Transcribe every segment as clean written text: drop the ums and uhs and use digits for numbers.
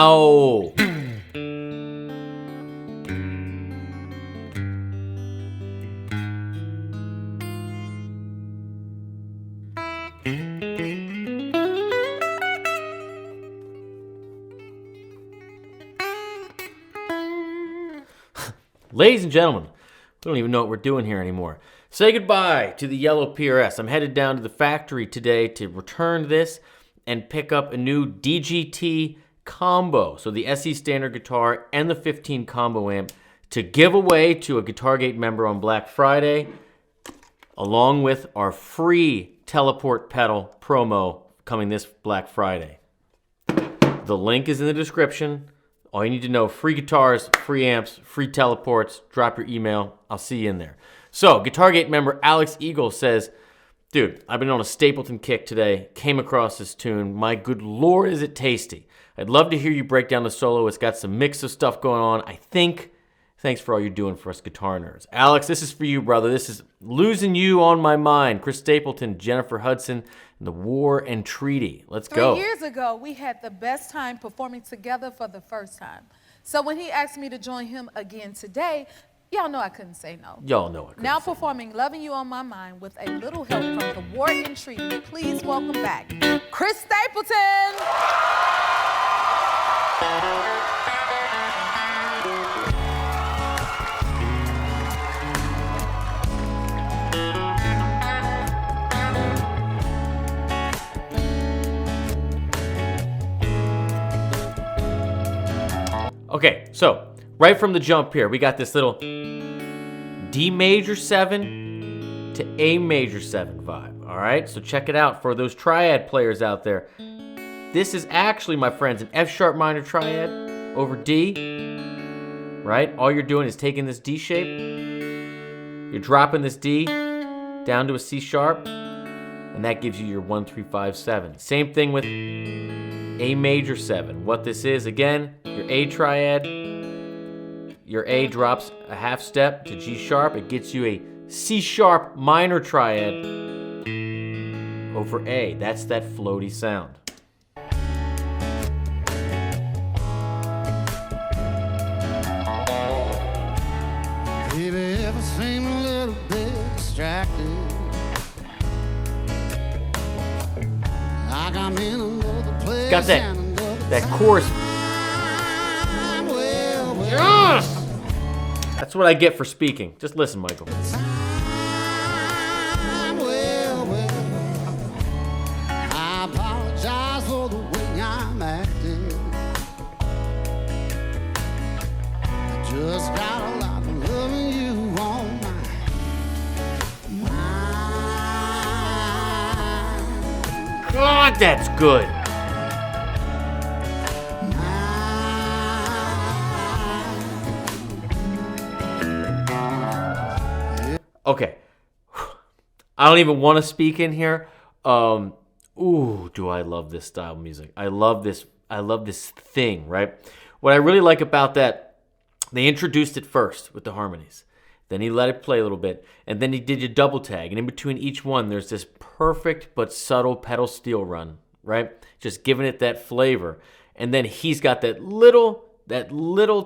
Ow! Ladies and gentlemen, we don't even know what we're doing here anymore. Say goodbye to the yellow PRS. I'm headed down to the factory today to return this and pick up a new DGT combo. So the SE standard guitar and the 15 combo amp to give away to a GuitarGate member on Black Friday, along with our free teleport pedal promo coming this Black Friday. The link is in the description. All you need to know, free guitars, free amps, free teleports. Drop your email. I'll see you in there. So, GuitarGate member Alex Eagle says, dude, I've been on a Stapleton kick today. Came across this tune. My good Lord, is it tasty. I'd love to hear you break down the solo. It's got some mix of stuff going on, I think. Thanks for all you're doing for us guitar nerds. Alex, this is for you, brother. This is Losing You on My Mind. Chris Stapleton, Jennifer Hudson, and the War and Treaty. Let's go. 3 years ago, we had the best time performing together for the first time. So when he asked me to join him again today, y'all know I couldn't say no. Y'all know I couldn't Now say performing Loving You on My Mind with a little help from the War and Treaty. Please welcome back, Chris Stapleton. Okay, so right from the jump here, we got this little D major 7 to A major 7 vibe, all right? So check it out for those triad players out there. This is actually, my friends, an F sharp minor triad over D, right? All you're doing is taking this D shape, you're dropping this D down to a C sharp, and that gives you your 1, 3, 5, 7. Same thing with A major 7. What this is, again, your A triad, your A drops a half step to G sharp. It gets you a C sharp minor triad over A. That's that floaty sound. Baby, ever seem a little bit distracted? Like I'm in another place. Got that chorus. Yes! That's what I get for speaking. Just listen, Michael. I apologize for the way I'm acting. I just got a lot of loving you on my mind. God, that's good. Okay, I don't even want to speak in here. Ooh, do I love this style of music? I love this thing, right? What I really like about that, they introduced it first with the harmonies. Then he let it play a little bit, and then he did your double tag. And in between each one, there's this perfect but subtle pedal steel run, right? Just giving it that flavor. And then he's got that little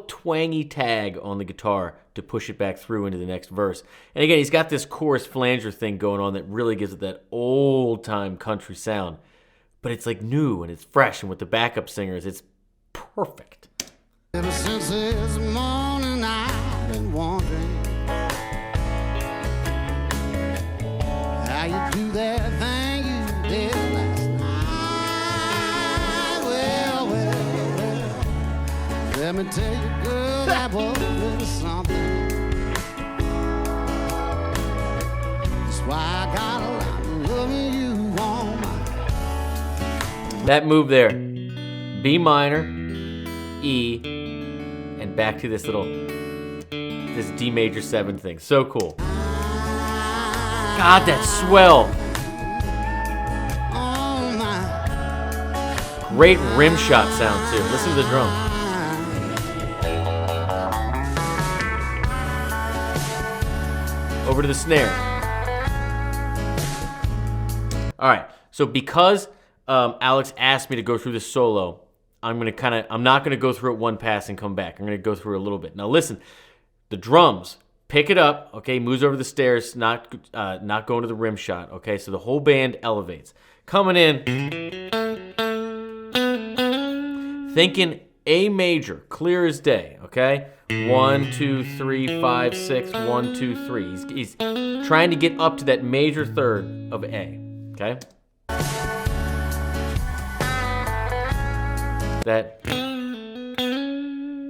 twangy tag on the guitar to push it back through into the next verse. And again, he's got this chorus flanger thing going on that really gives it that old-time country sound. But it's like new and it's fresh, and with the backup singers, it's perfect. Ever since this morning I've been wondering how you do that thing you did last night. Well, let me tell you, girl, that was really something. That's why I got a lot of loving you on my. That move there, B minor, E, and back to this D major 7 thing. So cool. God, that's swell. Great rim shot sound too. Listen to the drum. Over to the snare. All right, so because Alex asked me to go through this solo, I'm not gonna go through it one pass and come back. I'm gonna go through it a little bit. Now listen, the drums, pick it up, okay, moves over the stairs, not going to the rim shot, okay? So the whole band elevates. Coming in, thinking A major, clear as day, okay? 1, 2, 3, 5, 6, 1, 2, 3. He's trying to get up to that major third of A, okay? That,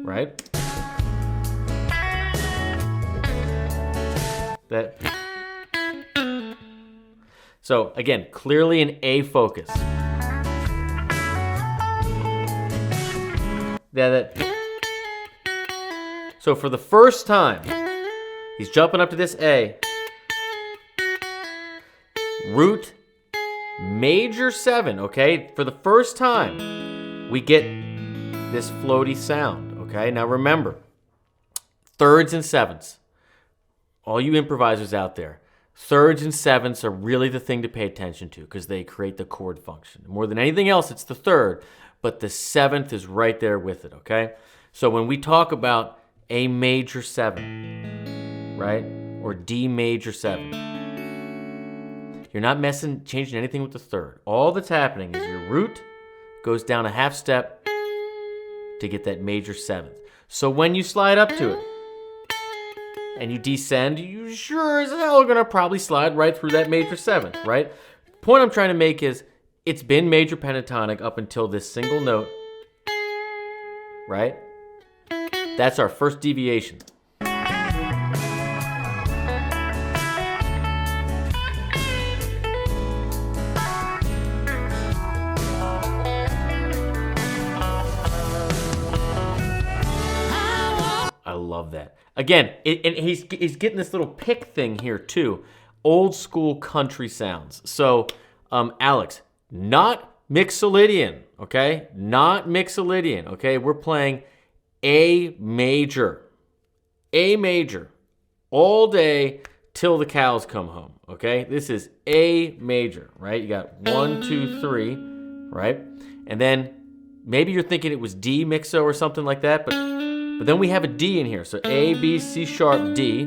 right? That. So again, clearly an A focus. That. So for the first time, he's jumping up to this A. Root major 7, okay? For the first time, we get this floaty sound, okay? Now remember, thirds and sevenths. All you improvisers out there, thirds and sevenths are really the thing to pay attention to because they create the chord function. More than anything else, it's the third, but the seventh is right there with it, okay? So when we talk about A major 7, right, or D major 7, you're not changing anything with the third. All that's happening is your root goes down a half step to get that major 7th. So when you slide up to it, and you descend, you sure as hell are going to probably slide right through that major 7th, right? Point I'm trying to make is it's been major pentatonic up until this single note, right? That's our first deviation. I love that. Again, and he's getting this little pick thing here too. Old school country sounds. So, Alex, not Mixolydian, okay? Not Mixolydian, okay? We're playing A major. A major. All day till the cows come home, okay? This is A major, right? You got 1, 2, 3, right? And then maybe you're thinking it was D mixo or something like that, but then we have a D in here. So A, B, C sharp, D,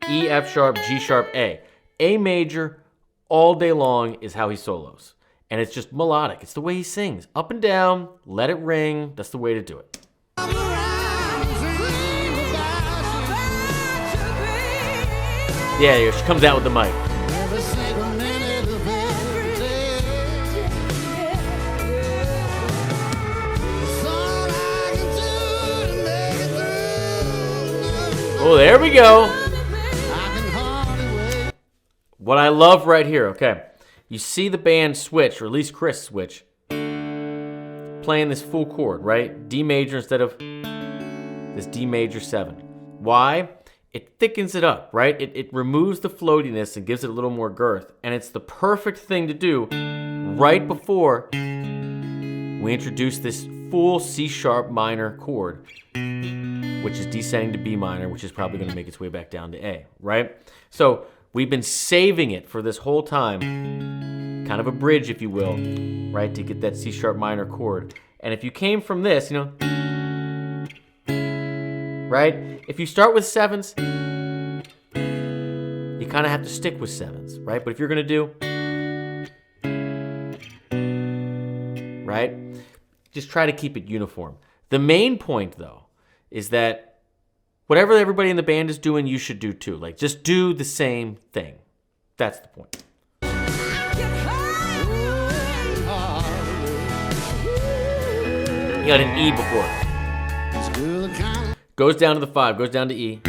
E, F sharp, G sharp, A. A major all day long is how he solos. And it's just melodic. It's the way he sings. Up and down, let it ring. That's the way to do it. Yeah, she comes out with the mic. Oh, there we go. What I love right here, okay, you see the band switch, or at least Chris switch, playing this full chord, right? D major instead of this D major 7. Why? It thickens it up, right? It removes the floatiness and gives it a little more girth. And it's the perfect thing to do right before we introduce this full C sharp minor chord, which is descending to B minor, which is probably going to make its way back down to A, right? So we've been saving it for this whole time, kind of a bridge, if you will, right, to get that C sharp minor chord. And if you came from this, you know, right, if you start with 7s, you kind of have to stick with 7s, right? But if you're going to do, right, just try to keep it uniform. The main point, though, is that whatever everybody in the band is doing, you should do too. Like, just do the same thing. That's the point. You got an E before it. Goes down to the 5, goes down to E.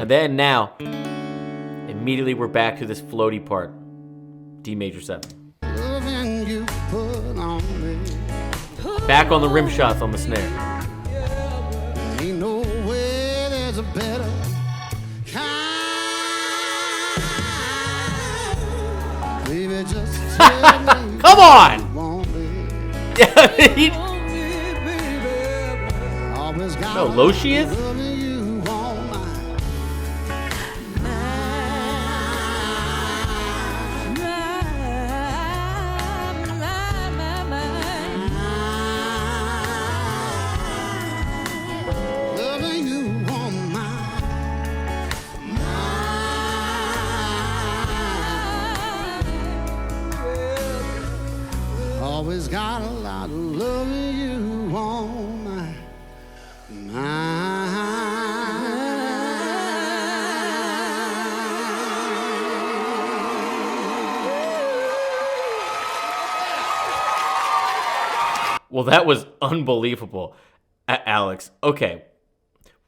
And then now, immediately we're back to this floaty part. D major 7. Back on the rim shots on the snare. Ain't no way there's a better kind. Baby, just tell me Come on! you want me. Always got How low she is? loving you all night. always got a lot of loving you on my mind. Well, that was unbelievable, Alex. Okay,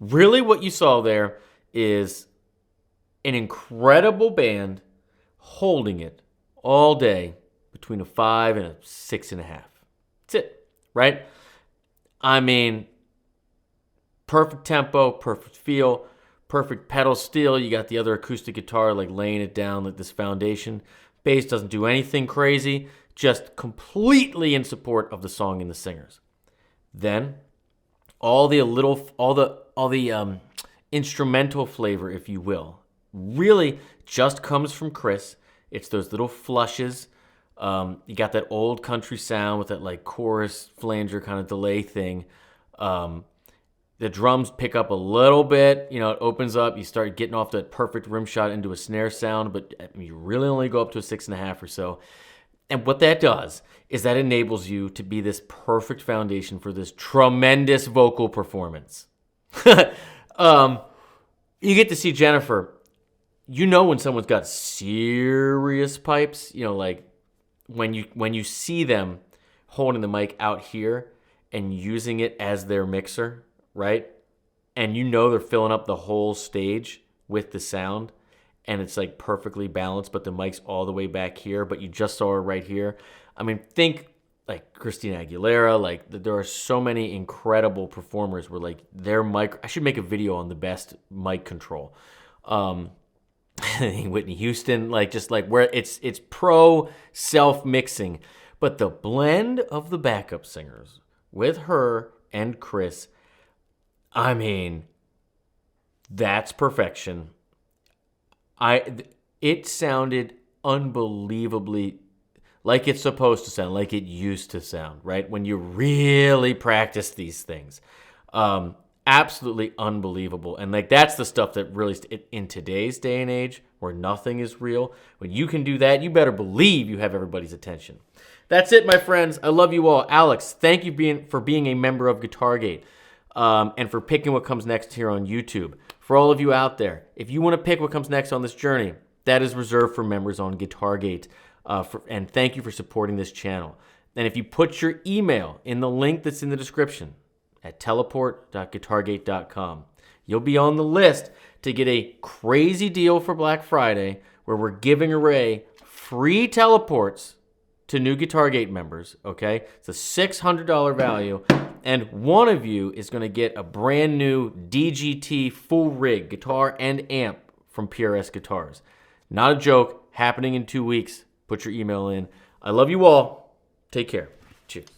really what you saw there is an incredible band holding it all day between a 5 and a 6.5. That's it, right? I mean, perfect tempo, perfect feel, perfect pedal steel. You got the other acoustic guitar like laying it down like this foundation. Bass doesn't do anything crazy, just completely in support of the song and the singers. Then all the instrumental flavor, if you will, really just comes from Chris. It's those little flushes. You got that old country sound with that like chorus flanger kind of delay thing. The drums pick up a little bit. You know, it opens up. You start getting off that perfect rim shot into a snare sound, but you really only go up to a 6.5 or so. And what that does is that enables you to be this perfect foundation for this tremendous vocal performance. You get to see Jennifer. You know when someone's got serious pipes, you know, like when you see them holding the mic out here and using it as their mixer, right? And you know they're filling up the whole stage with the sound, and it's like perfectly balanced, but the mic's all the way back here, but you just saw her right here. I mean, think like Christina Aguilera, like there are so many incredible performers where like their mic, I should make a video on the best mic control. Whitney Houston, like just like where it's pro self-mixing, but the blend of the backup singers with her and Chris, I mean, that's perfection. It sounded unbelievably like it's supposed to sound, like it used to sound, right? When you really practice these things. Absolutely unbelievable. And like that's the stuff that really, in today's day and age where nothing is real, when you can do that, you better believe you have everybody's attention. That's it, my friends. I love you all. Alex, thank you for being a member of Guitargate, and for picking what comes next here on YouTube. For all of you out there, if you want to pick what comes next on this journey, that is reserved for members on Guitargate. And thank you for supporting this channel. And if you put your email in the link that's in the description at teleport.guitargate.com, you'll be on the list to get a crazy deal for Black Friday where we're giving away free teleports to new Guitargate members, okay? It's a $600 value, and one of you is going to get a brand new DGT full rig guitar and amp from PRS Guitars. Not a joke, happening in 2 weeks. Put your email in. I love you all. Take care. Cheers.